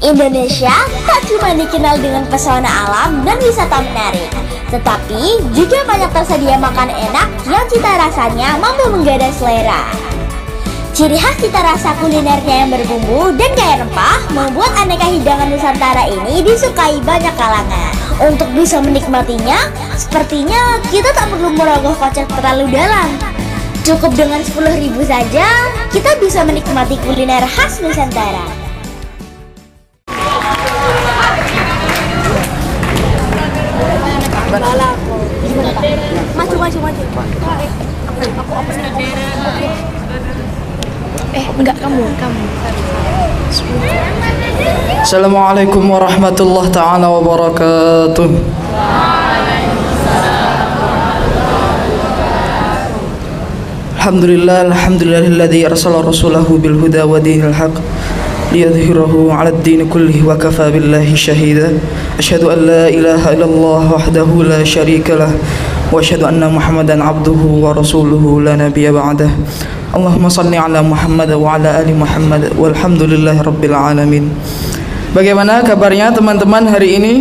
Indonesia tak cuma dikenal dengan pesona alam dan wisata menarik, tetapi juga banyak tersedia makan enak yang cita rasanya mampu menggugah selera. Ciri khas cita rasa kulinernya yang berbumbu dan kaya rempah membuat aneka hidangan Nusantara ini disukai banyak kalangan. Untuk bisa menikmatinya, sepertinya kita tak perlu merogoh kocek terlalu dalam. Cukup dengan 10.000 saja, kita bisa menikmati kuliner khas Nusantara. Maju. Enggak, kamu. Assalamualaikum warahmatullahi ta'ala wabarakatuh. Alhamdulillahilladzi arsala rasulahu bil huda wa dinil haqq liyudhhirahu 'ala ad-din kullihi wa kafa billahi shahida. Asyhadu an la ilaha illallah wahdahu la syarika lah wa asyhadu anna Muhammadan 'abduhu wa rasuluhu la nabiyya ba'dah. Allahumma shalli 'ala Muhammad wa 'ala ali Muhammad walhamdulillahi rabbil alamin. Bagaimana kabarnya teman-teman hari ini?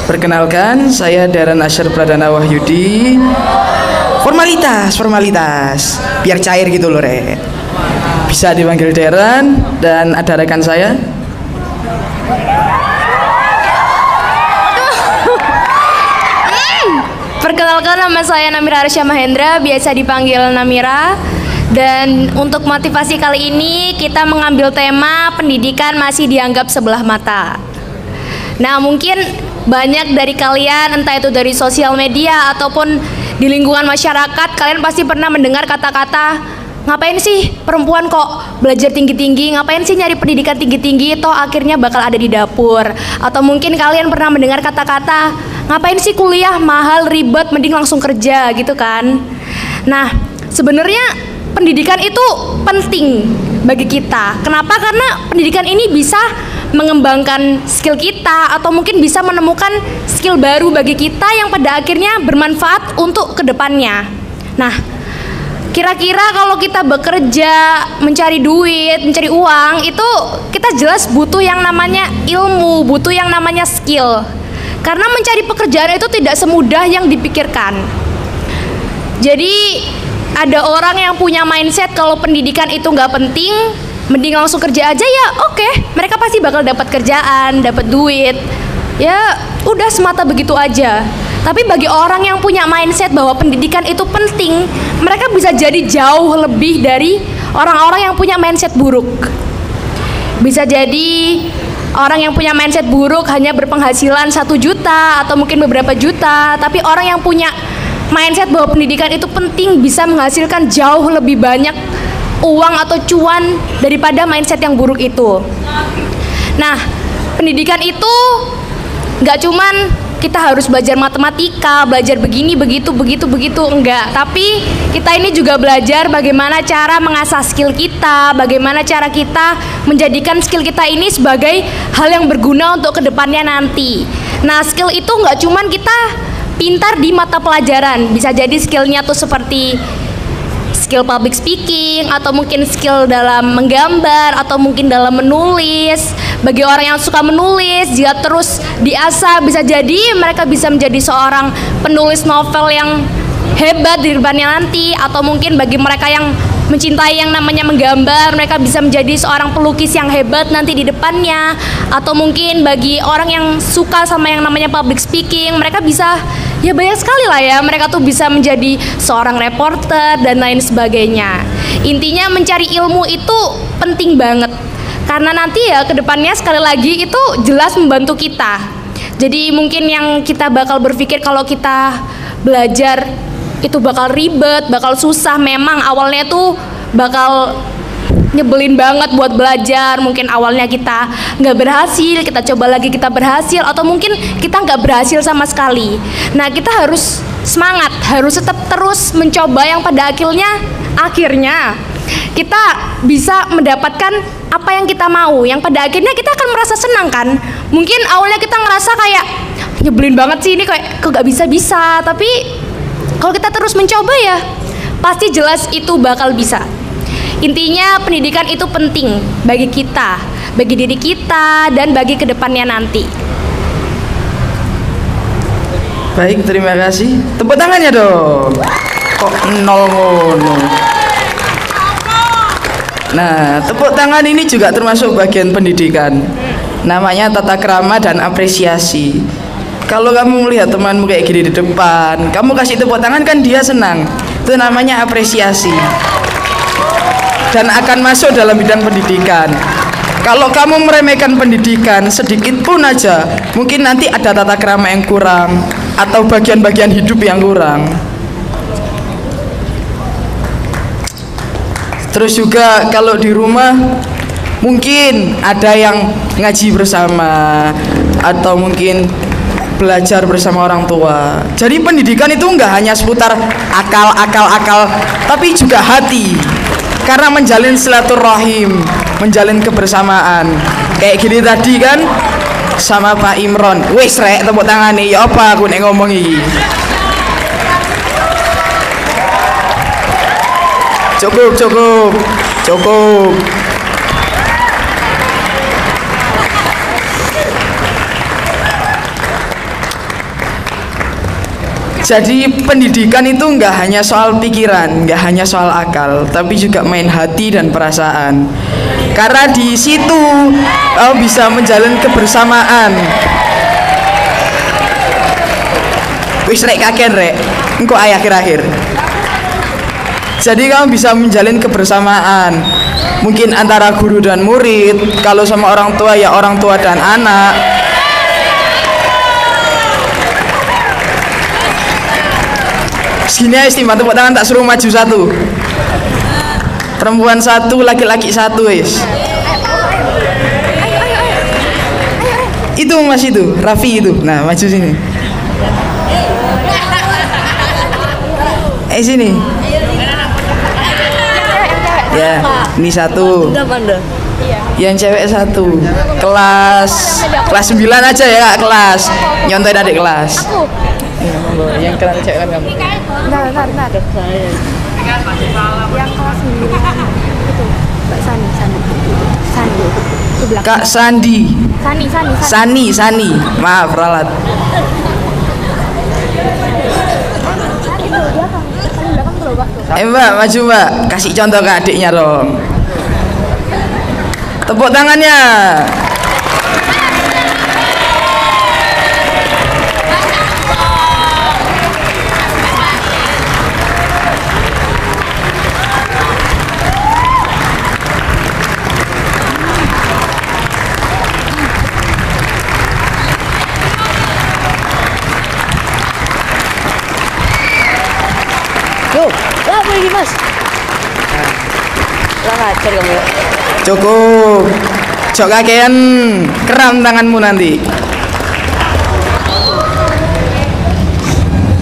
Perkenalkan, saya Darren Asher Pradana Wahyudi. Formalitas, biar cair gitu loh, Re. Bisa dipanggil Darren, dan ada rekan saya. Perkenalkan, nama saya Namira Arsya Mahendra, biasa dipanggil Namira. Dan untuk motivasi kali ini kita mengambil tema pendidikan masih dianggap sebelah mata. Nah, mungkin banyak dari kalian, entah itu dari sosial media ataupun di lingkungan masyarakat, kalian pasti pernah mendengar kata-kata, ngapain sih perempuan kok belajar tinggi-tinggi, ngapain sih nyari pendidikan tinggi-tinggi, toh akhirnya bakal ada di dapur. Atau mungkin kalian pernah mendengar kata-kata, ngapain sih kuliah, mahal, ribet, mending langsung kerja gitu kan. Nah, sebenarnya pendidikan itu penting bagi kita. Kenapa? Karena pendidikan ini bisa mengembangkan skill kita, atau mungkin bisa menemukan skill baru bagi kita yang pada akhirnya bermanfaat untuk kedepannya. Nah, kira-kira kalau kita bekerja, mencari duit, mencari uang, itu kita jelas butuh yang namanya ilmu, butuh yang namanya skill. Karena mencari pekerjaan itu tidak semudah yang dipikirkan. Jadi ada orang yang punya mindset kalau pendidikan itu nggak penting, mending langsung kerja aja ya. Oke, mereka pasti bakal dapat kerjaan, dapat duit. Ya udah, semata begitu aja. Tapi bagi orang yang punya mindset bahwa pendidikan itu penting, mereka bisa jadi jauh lebih dari orang-orang yang punya mindset buruk. Bisa jadi orang yang punya mindset buruk hanya berpenghasilan 1 juta atau mungkin beberapa juta. Tapi orang yang punya mindset bahwa pendidikan itu penting bisa menghasilkan jauh lebih banyak uang atau cuan daripada mindset yang buruk itu. Nah, pendidikan itu nggak cuman kita harus belajar matematika, belajar begini, begitu, enggak. Tapi kita ini juga belajar bagaimana cara mengasah skill kita, bagaimana cara kita menjadikan skill kita ini sebagai hal yang berguna untuk kedepannya nanti. Nah, skill itu nggak cuman kita pintar di mata pelajaran, bisa jadi skillnya tuh seperti skill public speaking, atau mungkin skill dalam menggambar, atau mungkin dalam menulis. Bagi orang yang suka menulis, jika terus diasah, bisa jadi mereka bisa menjadi seorang penulis novel yang hebat di depannya nanti. Atau mungkin bagi mereka yang mencintai yang namanya menggambar, mereka bisa menjadi seorang pelukis yang hebat nanti di depannya. Atau mungkin bagi orang yang suka sama yang namanya public speaking, mereka bisa, ya banyak sekali lah ya, mereka tuh bisa menjadi seorang reporter dan lain sebagainya. Intinya mencari ilmu itu penting banget, karena nanti ya kedepannya sekali lagi itu jelas membantu kita. Jadi mungkin yang kita bakal berpikir kalau kita belajar itu bakal ribet, bakal susah, memang awalnya tuh bakal nyebelin banget buat belajar. Mungkin awalnya kita nggak berhasil, kita coba lagi, kita berhasil, atau mungkin kita nggak berhasil sama sekali. Nah, kita harus semangat, harus tetap terus mencoba yang pada akhirnya kita bisa mendapatkan apa yang kita mau, yang pada akhirnya kita akan merasa senang kan. Mungkin awalnya kita ngerasa kayak nyebelin banget sih ini, kayak kok nggak bisa-bisa, tapi Kalau kita terus mencoba ya pasti jelas itu bakal bisa. Intinya pendidikan itu penting bagi kita, bagi diri kita, dan bagi kedepannya nanti. Baik, terima kasih. Tepuk tangannya dong. Kok nol ngono? Nah, tepuk tangan ini juga termasuk bagian pendidikan. Namanya tata krama dan apresiasi. Kalau kamu melihat temanmu kayak gini di depan, kamu kasih tepuk tangan kan dia senang. Itu namanya apresiasi. Dan akan masuk dalam bidang pendidikan. Kalau kamu meremehkan pendidikan sedikit pun aja, mungkin nanti ada tata krama yang kurang atau bagian-bagian hidup yang kurang. Terus juga kalau di rumah mungkin ada yang ngaji bersama atau mungkin belajar bersama orang tua. Jadi pendidikan itu enggak hanya seputar akal, tapi juga hati. Karena menjalin silaturahim, menjalin kebersamaan. Kayak gini tadi kan sama Pak Imron. Wis rek tepuk tangan nih. Ya apa aku nek ngomong iki. Cukup. Jadi pendidikan itu nggak hanya soal pikiran, nggak hanya soal akal, tapi juga main hati dan perasaan. Karena di situ kamu bisa menjalin kebersamaan. Wis rek kaken rek, engko akhir-akhir. Jadi kamu bisa menjalin kebersamaan. Mungkin antara guru dan murid, kalau sama orang tua ya orang tua dan anak. Segini aja istimewa, tepuk tangan tak suruh maju satu. Perempuan satu, laki-laki satu wis. Itu mas itu, Raffi itu. Nah maju sini. Sini. Ya, ini satu. Yang cewek satu. Kelas 9 aja ya kak, kelas. Nyontoin adik kelas. Yang kelas cewek kan kamu. Bentar. Yang kelas 9 itu Mbak Sani. Kak Sandi. Sani. Maaf ralat. Mbak, maju mbak. Kasih contoh ke adiknya dong. Tepuk tangannya. Apa ini mas? Ngajar kamu. Cukup. Cok kakean keram tanganmu nanti.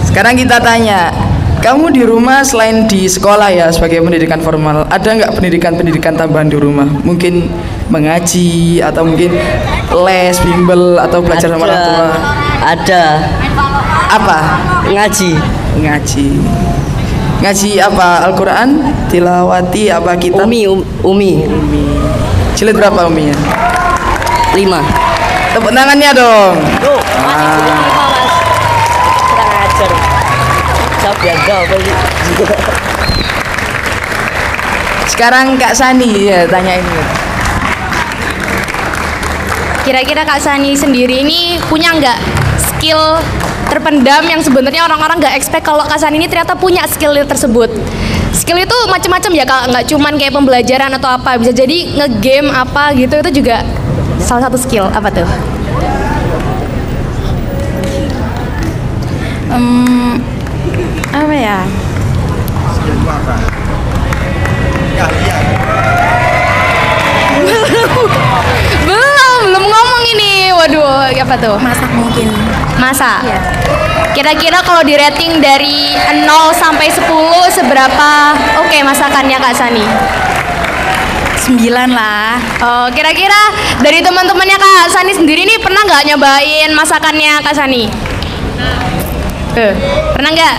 Sekarang kita tanya, kamu di rumah selain di sekolah ya sebagai pendidikan formal, ada nggak pendidikan tambahan di rumah? Mungkin mengaji atau mungkin les, bimbel atau belajar sama orang tua? Ada. Apa? Ngaji apa? Al-Quran? Tilawati apa kitab? Umi. Jilid berapa uminya? 5. Tepuk tangannya dong. Kurang ajar. Siap ya Sekarang Kak Sani ya tanya ini. Kira-kira Kak Sani sendiri ini punya nggak skill terpendam yang sebenarnya orang-orang nggak expect kalau Kak Sani ini ternyata punya skill tersebut. Skill itu macam-macam ya Kak, nggak cuman kayak pembelajaran atau apa, bisa jadi nge-game apa gitu, itu juga salah satu skill. Apa tuh? Apa ya? belum ngomong ini. Waduh, apa tuh? Masak mungkin. Masak? Iya. Kira-kira kalau di rating dari 0 sampai 10 seberapa oke masakannya Kak Sani? 9 lah. Oh, kira-kira dari teman-temannya Kak Sani sendiri nih pernah nggak nyobain masakannya Kak Sani? Pernah nggak?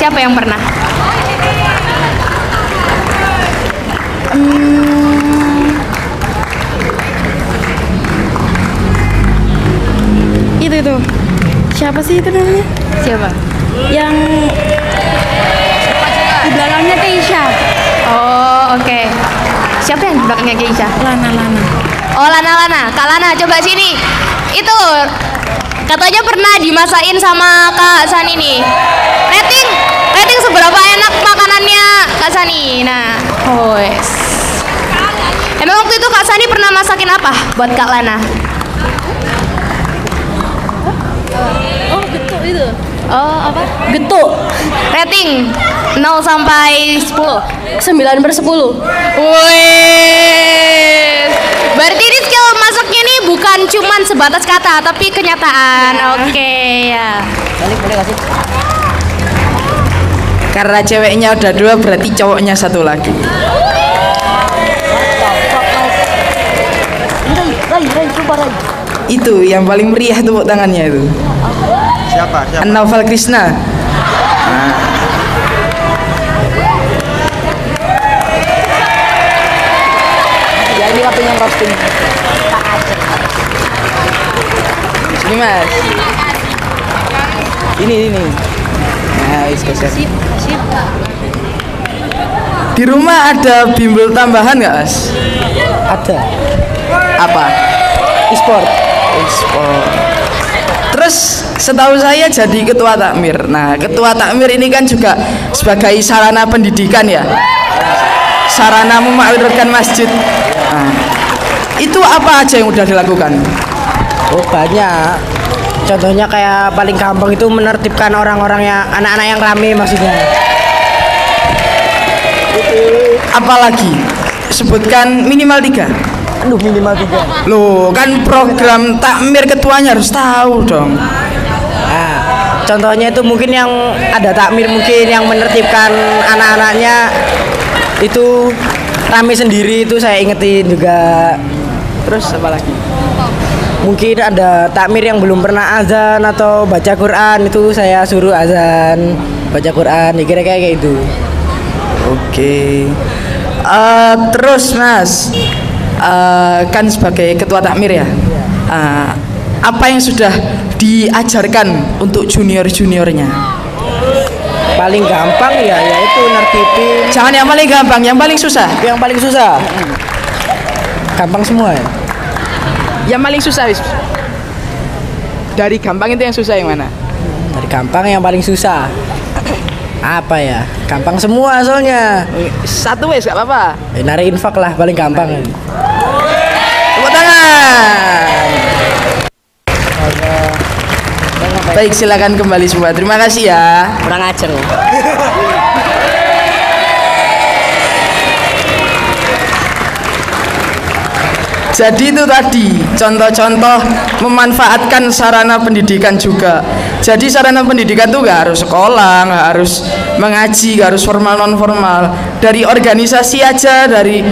Siapa yang pernah? Itu. Siapa sih itu namanya? Siapa? Yang di belakangnya Keisha. Oh, oke. Siapa yang di belakangnya Keisha? Lana. Oh, Lana. Kak Lana, coba sini. Itu katanya pernah dimasain sama Kak Sani nih. Rating seberapa enak makanannya Kak Sani. Nah, wes. Emang waktu itu Kak Sani pernah masakin apa buat Kak Lana? Oh, apa? Getuk. Rating 0 sampai 10. 9/10. Wih, berarti ini skill masaknya nih bukan cuman sebatas kata, tapi kenyataan. Oke, ya. Balik boleh kasih. Karena ceweknya udah 2, berarti cowoknya 1 lagi. Itu yang paling meriah tepuk tangannya itu. Siapa? Naufal Krishna. Ya ini waktunya roasting. Sini Mas. Ini. Nah, di rumah ada bimbel tambahan nggak, Mas? Ada. Apa? E-sport. Terus setahu saya jadi ketua takmir. Nah, ketua takmir ini kan juga sebagai sarana pendidikan ya, sarana memakmurkan masjid. Nah, itu apa aja yang udah dilakukan? Oh banyak. Contohnya kayak paling gampang itu menertibkan orang-orang yang anak-anak yang rame maksudnya. Apalagi sebutkan minimal 3. Aduh minimal 3. Loh, kan program takmir ketuanya harus tahu dong. Nah, contohnya itu mungkin yang ada takmir mungkin yang menertibkan anak-anaknya itu rame sendiri, itu saya ingetin juga. Terus apa lagi? Mungkin ada takmir yang belum pernah azan atau baca Quran, itu saya suruh azan, baca Quran, kira-kira kayak gitu. Oke. Terus Mas, kan sebagai ketua takmir ya, apa yang sudah diajarkan untuk junior-juniornya? Paling gampang ya yaitu nertibin. Jangan yang paling gampang, yang paling susah. Yang paling susah. Gampang semua ya. Yang paling susah, Wis. Dari gampang itu yang susah yang mana? Dari gampang yang paling susah. Apa ya? Gampang semua soalnya. Satu wes, gak apa-apa. Narik infak lah paling gampang. Tepuk tangan. Baik, silakan kembali semua. Terima kasih ya. Kurang ajar loh. Jadi itu tadi contoh-contoh memanfaatkan sarana pendidikan juga. Jadi sarana pendidikan tuh gak harus sekolah, gak harus mengaji, gak harus formal non formal. Dari organisasi aja, dari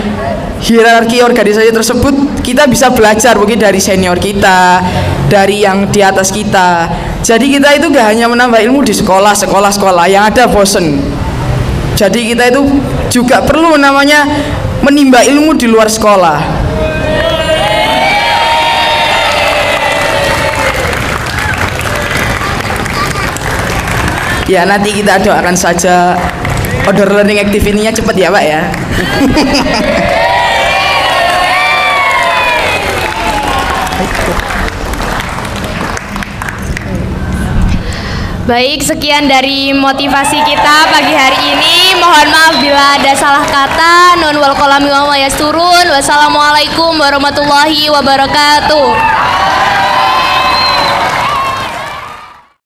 hierarki organisasi tersebut kita bisa belajar mungkin dari senior kita, dari yang di atas kita. Jadi kita itu gak hanya menambah ilmu di sekolah yang ada bosen. Jadi kita itu juga perlu namanya menimba ilmu di luar sekolah. Ya nanti kita doakan saja outdoor learning activity-nya cepat ya Pak ya. Baik, sekian dari motivasi kita pagi hari ini. Mohon maaf bila ada salah kata. Nun wal qalami wa ma yasturun. Wassalamualaikum warahmatullahi wabarakatuh.